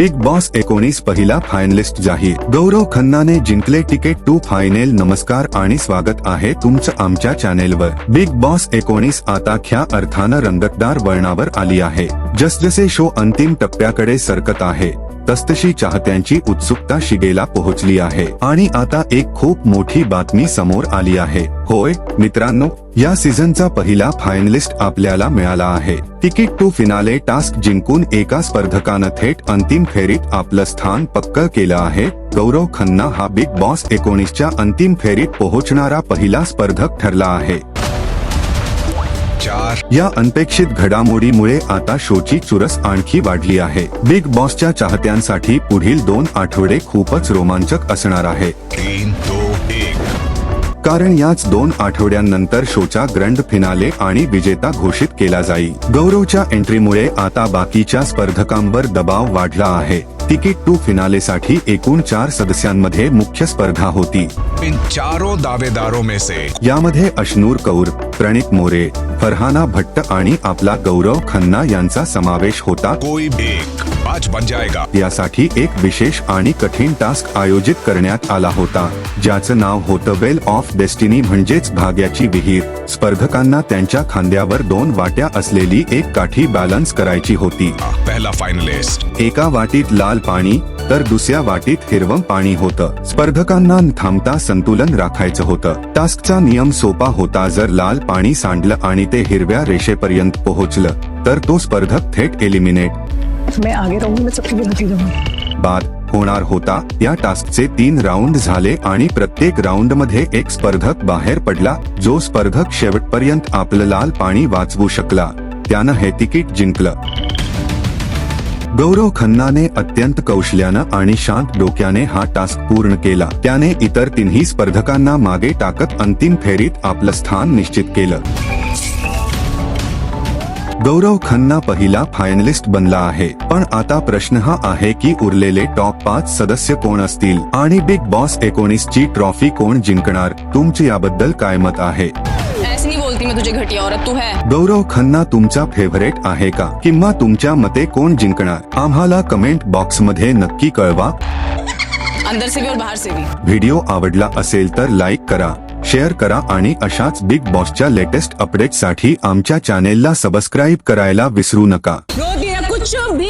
Big boss 19 पहिला finalist जाहीर. गौरव खन्नाने जिंकले तिकीट टू फायनल. नमस्कार आणि स्वागत आहे तुमचं आमच्या चॅनेलवर. बिग बॉस 19 आता खऱ्या अर्थानं रंगतदार वळणावर आली आहे. जसजसे शो अंतिम टप्प्याकडे सरकत आहे तसतशी चाहत्यांची उत्सुकता शिगेला पोहोचली आहे आणि आता एक खूप मोठी बातमी समोर आली आहे. होय मित्रांनो, या सीझनचा पहिला फायनलिस्ट आपल्याला मिळाला आहे. तिकीट टू फिनाले टास्क जिंकून एका स्पर्धकानं थेट अंतिम फेरीत आपलं स्थान पक्कं केलं आहे. गौरव खन्ना हा बिग बॉस 19च्या अंतिम फेरीत पोहोचणारा पहिला स्पर्धक ठरला आहे. या अनपेक्षित घडामोडीमुळे आता शोची चुरस आणखी वाढली आहे. बिग बॉसच्या चाहत्यांसाठी पुढील 2 आठवडे खूपच रोमांचक असणार आहे. 3, 2, 1 कारण याच 2 आठवड्यांनंतर शोचा ग्रँड फिनाले आणि विजेता घोषित केला जाईल. गौरवच्या एंट्रीमुळे आता बाकीच्या स्पर्धकांवर दबाव वाढला आहे. तिकीट टू फिनालेसाठी एकूण 4 सदस्यांमध्ये मुख्य स्पर्धा होती. इन चारों दावेदारों में से यामध्ये अश्नूर कौर, प्रणित मोरे, फरहाना भट्ट आणि आपला गौरव खन्ना यांचा समावेश होता. कोई भी एक आज बन जाएगा. यासाठी एक विशेष आणि कठीण टास्क आयोजित करण्यात आला होता, ज्याचं नाव होतं वेल ऑफ डेस्टिनी म्हणजेच भाग्याची विहीर. स्पर्धकांना त्यांच्या खांद्यावर 2 वाट्या असलेली एक काठी बॅलन्स करायची होती. पहला फाइनलिस्ट. एका वाटीत लाल पाणी तर दुसऱ्या वाटीत हिरवं पाणी होतं. स्पर्धकांना न थांबता संतुलन राखायचं होतं. टास्कचा नियम सोपा होता. जर लाल पाणी सांडलं आणि ते हिरव्या रेषेपर्यंत पोहोचलं तर तो स्पर्धक थेट एलिमिनेट मैं आगे रहूंगी, मैं सबके लिए रहूंगी. बाद होणार होता. या टास्कचे 3 राऊंड झाले आणि प्रत्येक राऊंड मध्ये एक स्पर्धक बाहेर पडला. जो स्पर्धक शेवटपर्यंत आपलं लाल पाणी वाचवू शकला त्यानं हे तिकीट जिंकलं. गौरव खन्नाने अत्यंत कौशल्यानं आणि शांत डोक्याने हा टास्क पूर्ण केला. त्याने इतर 3ही स्पर्धकांना मागे टाकत अंतिम फेरीत आपलं स्थान निश्चित केलं. गौरव खन्ना पहिला फायनलिस्ट बनला आहे. पण आता प्रश्न हा आहे की उरलेले टॉप 5 सदस्य कोण असतील आणि बिग बॉस 19 ची ट्रॉफी कोण जिंकणार. तुमचे याबद्दल काय मत आहे? ऐसे नहीं बोलती मैं तुझे, घटिया औरत तू है. गौरव खन्ना तुमचा फेवरेट आहे का, किंवा तुमच्या मते कोण जिंकणार? आम्हाला कमेंट बॉक्स मध्ये नक्की कळवा. अंदर से भी और बाहर से भी. व्हिडिओ आवडला असेल तर लाईक करा, शेअर करा आणि अशाच बिग बॉसच्या लेटेस्ट अपडेट्ससाठी आमच्या चॅनेलला सबस्क्राईब करायला विसरू नका. कुछ भी